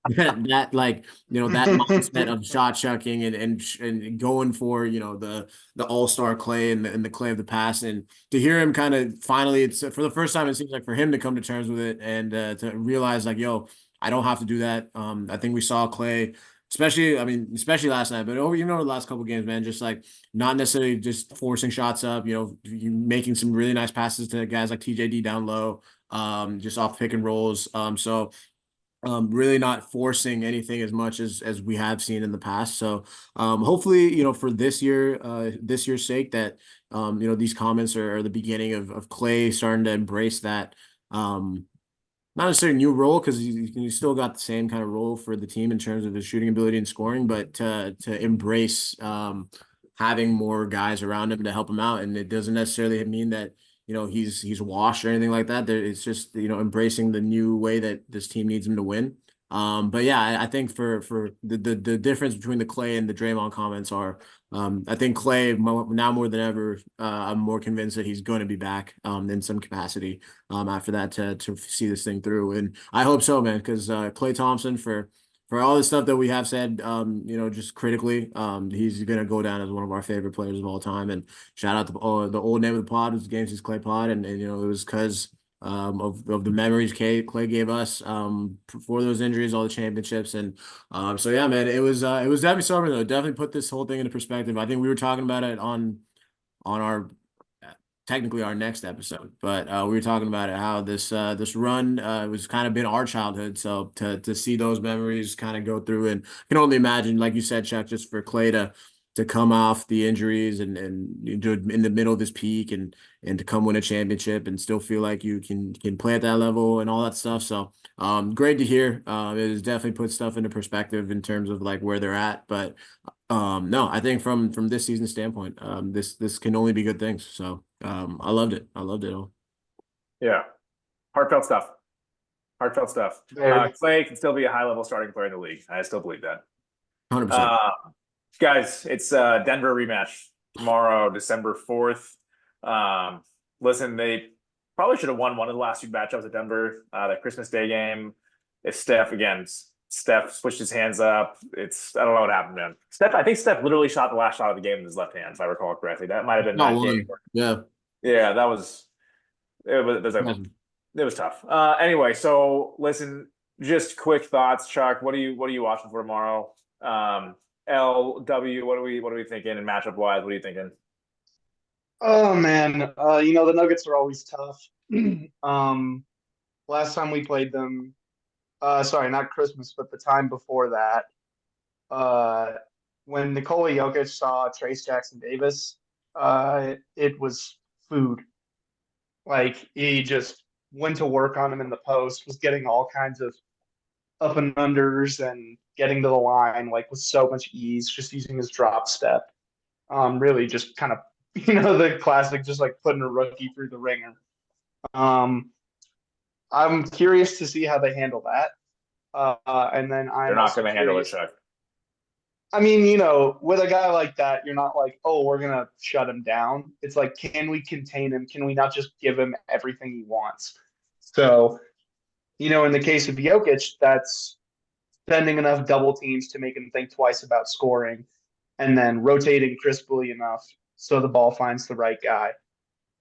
that like that mindset of shot chucking and going for the all-star Clay and the Clay of the past, and to hear him kind of finally, it's for the first time it seems like for him to come to terms with it, and to realize like, yo, I don't have to do that. I think we saw Clay, especially last night, but over the last couple games, man, just like not necessarily just forcing shots up, you making some really nice passes to guys like TJD down low, just off pick and rolls. Really not forcing anything as much as we have seen in the past. So hopefully, for this year's sake, that these comments are the beginning of Clay starting to embrace that. Not necessarily a new role, because you still got the same kind of role for the team in terms of his shooting ability and scoring, but to embrace having more guys around him to help him out. And it doesn't necessarily mean that he's washed or anything like that. It's just embracing the new way that this team needs him to win. But yeah, I think for the difference between the Clay and the Draymond comments are, I think Clay now more than ever, I'm more convinced that he's going to be back in some capacity after that to see this thing through, and I hope so, man, because Klay Thompson, for all the stuff that we have said, just critically, he's going to go down as one of our favorite players of all time. And shout out to the old name of the pod was Games Clay Pod, and it was because of the memories Clay gave us for those injuries, all the championships, and so yeah, man, it was definitely something though. Definitely put this whole thing into perspective. I think we were talking about it on our technically our next episode, but we were talking about it, how this run was kind of been our childhood. So to see those memories kind of go through, and I can only imagine, like you said, Chuck, just for Clay to come off the injuries and you do it in the middle of this peak, and to come win a championship and still feel like you can play at that level and all that stuff. So great to hear. It has definitely put stuff into perspective in terms of like where they're at. But no, I think from this season standpoint, this can only be good things. So I loved it. I loved it all. Yeah, heartfelt stuff. Heartfelt stuff. Clay can still be a high-level starting player in the league. I still believe that. 100%. Guys, it's Denver rematch tomorrow, December 4th. Listen, they probably should have won one of the last two matchups at Denver. That Christmas Day game. It's Steph switched his hands up. I don't know what happened, man. I think Steph literally shot the last shot of the game in his left hand, if I recall correctly. That might have been that game. Yeah. Yeah, it was tough. Anyway, so listen, just quick thoughts, Chuck. What are you watching for tomorrow? LW, what are we thinking? And matchup wise, what are you thinking? Oh man, the Nuggets are always tough. Last time we played them, sorry, not Christmas, but the time before that, when Nikola Jokic saw Trace Jackson Davis, it was food. Like he just went to work on him in the post, was getting all kinds of up and unders and getting to the line like with so much ease, just using his drop step. Really just kind of the classic, just like putting a rookie through the ringer. Um, I'm curious to see how they handle that. And then They're I'm not also going to handle it, curious. Chuck. I mean, with a guy like that, you're not like, oh, we're gonna shut him down. It's like, can we contain him? Can we not just give him everything he wants? So, in the case of Jokic, that's sending enough double teams to make him think twice about scoring, and then rotating crisply enough so the ball finds the right guy.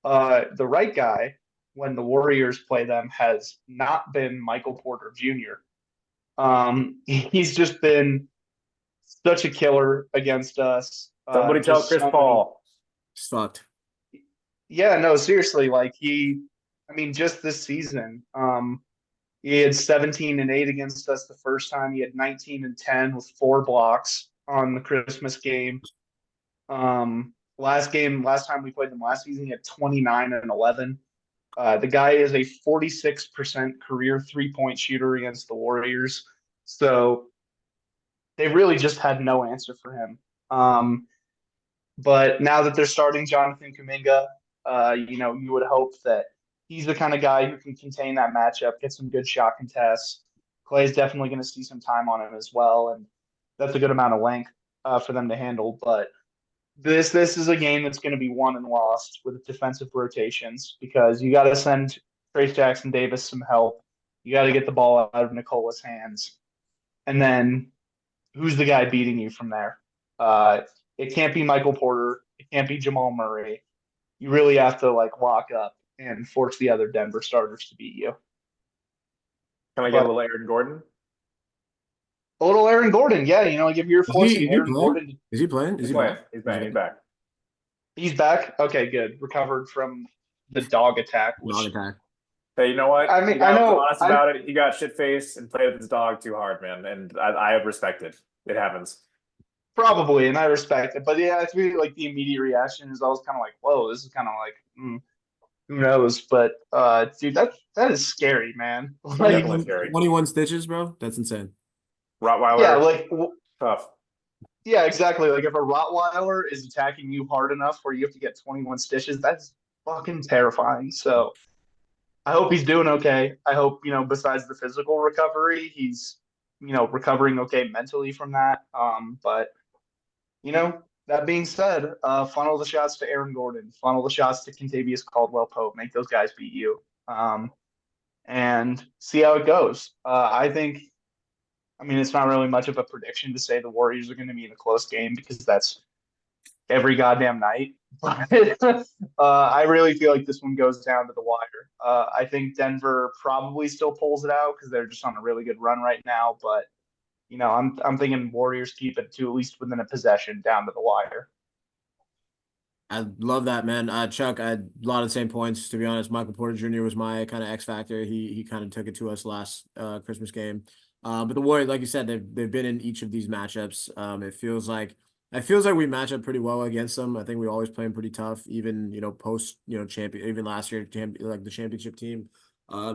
The right guy, when the Warriors play them, has not been Michael Porter Jr. He's just been such a killer against us. Somebody tell Just Chris so many. Paul. Sucked. Yeah, no, seriously. Like I mean, just this season, he had 17 and 8 against us the first time. He had 19 and 10 with 4 blocks on the Christmas game. Last time we played them last season, he had 29 and 11. The guy is a 46% career 3-point shooter against the Warriors. So they really just had no answer for him. But now that they're starting Jonathan Kuminga, you would hope that he's the kind of guy who can contain that matchup, get some good shot contests. Clay's definitely going to see some time on him as well, and that's a good amount of length for them to handle. But this is a game that's going to be won and lost with defensive rotations because you got to send Trace Jackson Davis some help. You got to get the ball out of Nicola's hands, and then who's the guy beating you from there? It can't be Michael Porter. It can't be Jamal Murray. You really have to like lock up and force the other Denver starters to beat you. Can I get a But little Aaron Gordon? a little Aaron Gordon, yeah, if you're Is he forcing is he Aaron playing? Gordon, Is he playing? Is He's he playing. back? He's playing. He's back. he's back. Okay, good. Recovered from the dog attack, Dog which attack. Hey, you know what? I The mean, I guy was know honest I about it. He got shit faced and played with his dog too hard, man. And I respect it. It happens. probably, and I respect it, but yeah, it's really like the immediate reaction is always kind of like, whoa, this is kind of like, who knows? But dude, that is scary, man. Like, Definitely scary. 21 stitches, bro. That's insane. yeah, Rottweiler, like tough. yeah, exactly. Like if a Rottweiler is attacking you hard enough where you have to get 21 stitches, that's fucking terrifying. So I hope he's doing okay. I hope, besides the physical recovery, he's, recovering okay mentally from that. But that being said, funnel the shots to Aaron Gordon, funnel the shots to Kentavious Caldwell Pope, make those guys beat you. And see how it goes. I mean, it's not really much of a prediction to say the Warriors are going to be in a close game because that's every goddamn night. But I really feel like this one goes down to the wire. I think Denver probably still pulls it out because they're just on a really good run right now. But I'm thinking Warriors keep it to at least within a possession down to the wire. I love that, man. Chuck, I had a lot of the same points, to be honest. Michael Porter Jr. was my kind of X factor. He kind of took it to us last Christmas game. But the Warriors, like you said, they've been in each of these matchups. It feels like we match up pretty well against them. I think we always play them pretty tough, even post champion, even last year like the championship team.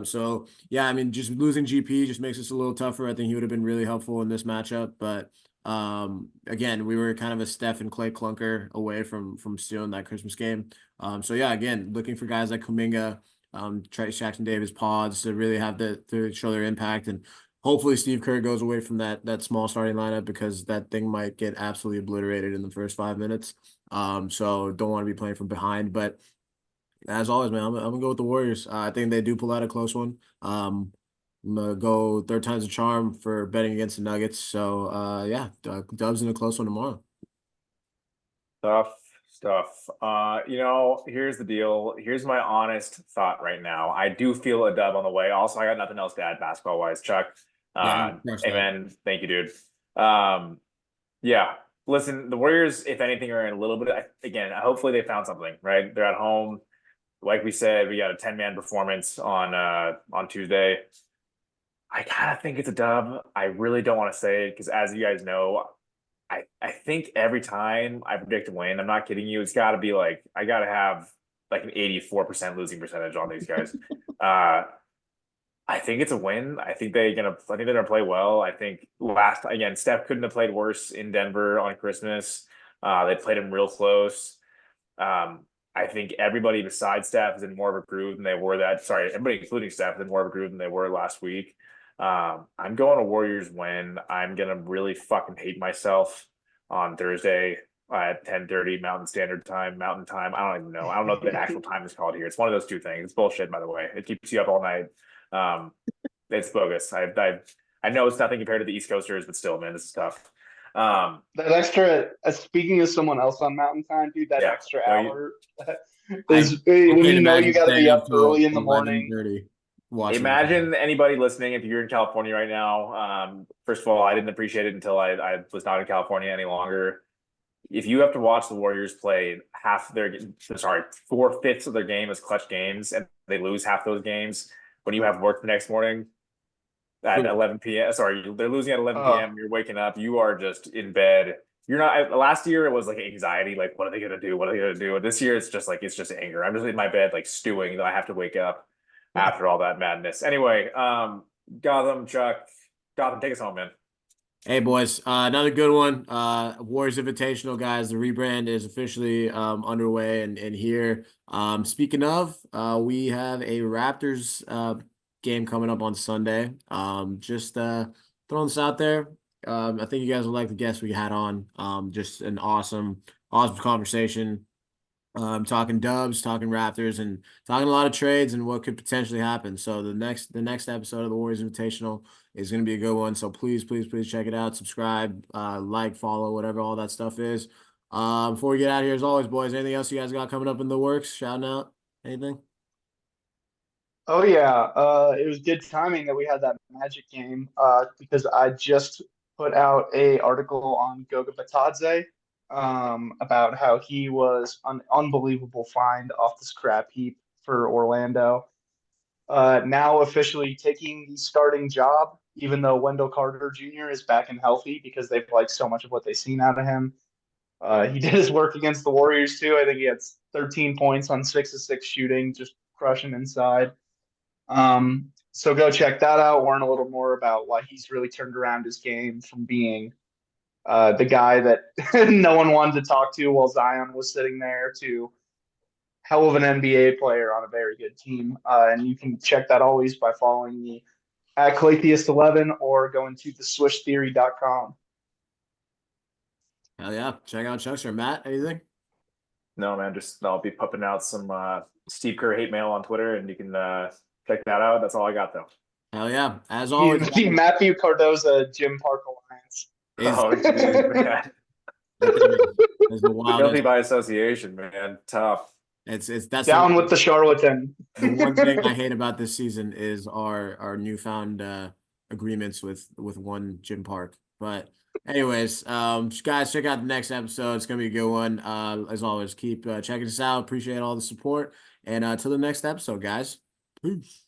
So yeah, I mean, just losing GP just makes us a little tougher. I think he would have been really helpful in this matchup, but again, we were kind of a Steph and Klay clunker away from stealing that Christmas game. So yeah, again, looking for guys like Kuminga, Trace Jackson Davis, Pods to really have to show their impact, and hopefully Steve Kerr goes away from that small starting lineup because that thing might get absolutely obliterated in the first 5 minutes. So don't want to be playing from behind, but as always, man, I'm gonna go with the Warriors. I think they do pull out a close one. I'm gonna go third time's a charm for betting against the Nuggets. So yeah, Dubs in a close one tomorrow. Tough stuff. Here's the deal. Here's my honest thought right now. I do feel a dub on the way. Also, I got nothing else to add basketball wise, Chuck. Yeah, crush that. Amen. Thank you, dude. Yeah. Listen, the Warriors, if anything, are in a little bit. Again, hopefully they found something. Right, they're at home. Like we said, we got a 10-man performance on Tuesday. I kind of think it's a dub. I really don't want to say it because, as you guys know, I think every time I predict a win, I'm not kidding you, it's got to be like I got to have like an 84% losing percentage on these guys. I think it's a win. I think they're gonna play well. I think again, Steph couldn't have played worse in Denver on Christmas. They played him real close. I think everybody besides Steph is in more of a groove than they were everybody including Steph is in more of a groove than they were last week. I'm going to Warriors win. I'm gonna really fucking hate myself on Thursday at 10:30 Mountain Standard Time, Mountain Time. I don't even know. I don't know what the actual time is called here. It's one of those two things. It's bullshit, by the way. It keeps you up all night. It's bogus. I know it's nothing compared to the East Coasters, but still, man, this is tough. That extra, speaking of someone else on Mountain Time, dude, that Yeah, extra no, hour I is when can't you know you imagine got to staying be up up till early in the morning. 11:30 watching. Imagine anybody listening, if you're in California right now. First of all, I didn't appreciate it until I was not in California any longer. If you have to watch the Warriors play 4/5 of their game as clutch games, and they lose half those games when you have work the next morning at 11 p.m. Sorry, they're losing at 11 p.m. You're waking up, you are just in bed. You're not. Last year it was like anxiety, like what are they gonna do? What are they gonna do? And this year it's just anger. I'm just in my bed like stewing that I have to wake up after all that madness. Anyway, Chuck, Gotham, take us home, man. Hey boys, another good one. Warriors Invitational, guys. The rebrand is officially underway and here. Speaking of, we have a Raptors game coming up on Sunday. Just throwing this out there. I think you guys would like the guests we had on. Just an awesome conversation. Talking Dubs, talking Raptors, and talking a lot of trades and what could potentially happen. So the next episode of the Warriors Invitational is going to be a good one. So please check it out. Subscribe, like, follow, whatever all that stuff is. Before we get out of here, as always, boys, anything else you guys got coming up in the works? Shouting out anything? Oh yeah, it was good timing that we had that Magic game because I just put out a article on Goga Batadze about how he was an unbelievable find off the scrap heap for Orlando. Now officially taking the starting job, even though Wendell Carter Jr. is back and healthy because they've liked so much of what they've seen out of him. He did his work against the Warriors too. I think he had 13 points on 6 of 6 shooting, just crushing inside. So go check that out. Learn a little more about why he's really turned around his game from being the guy that no one wanted to talk to while Zion was sitting there to hell of an NBA player on a very good team. And you can check that always by following me at Claytheist11 or going to theswishtheory.com. Hell yeah. Check out Chuckster. Matt, anything? No, man, I'll be pumping out some Steve Kerr hate mail on Twitter, and you can check that out. That's all I got, though. Hell yeah. As always, The Matthew Cardoza Jim Park Alliance. Oh, geez, man. It's the wildest. Guilty by association, man. Tough. That's down with the charlatan. The one thing I hate about this season is our newfound agreements with one Jim Park. But anyways, guys, check out the next episode. It's gonna be a good one. As always, keep checking us out. Appreciate all the support. And till the next episode, guys. Peace.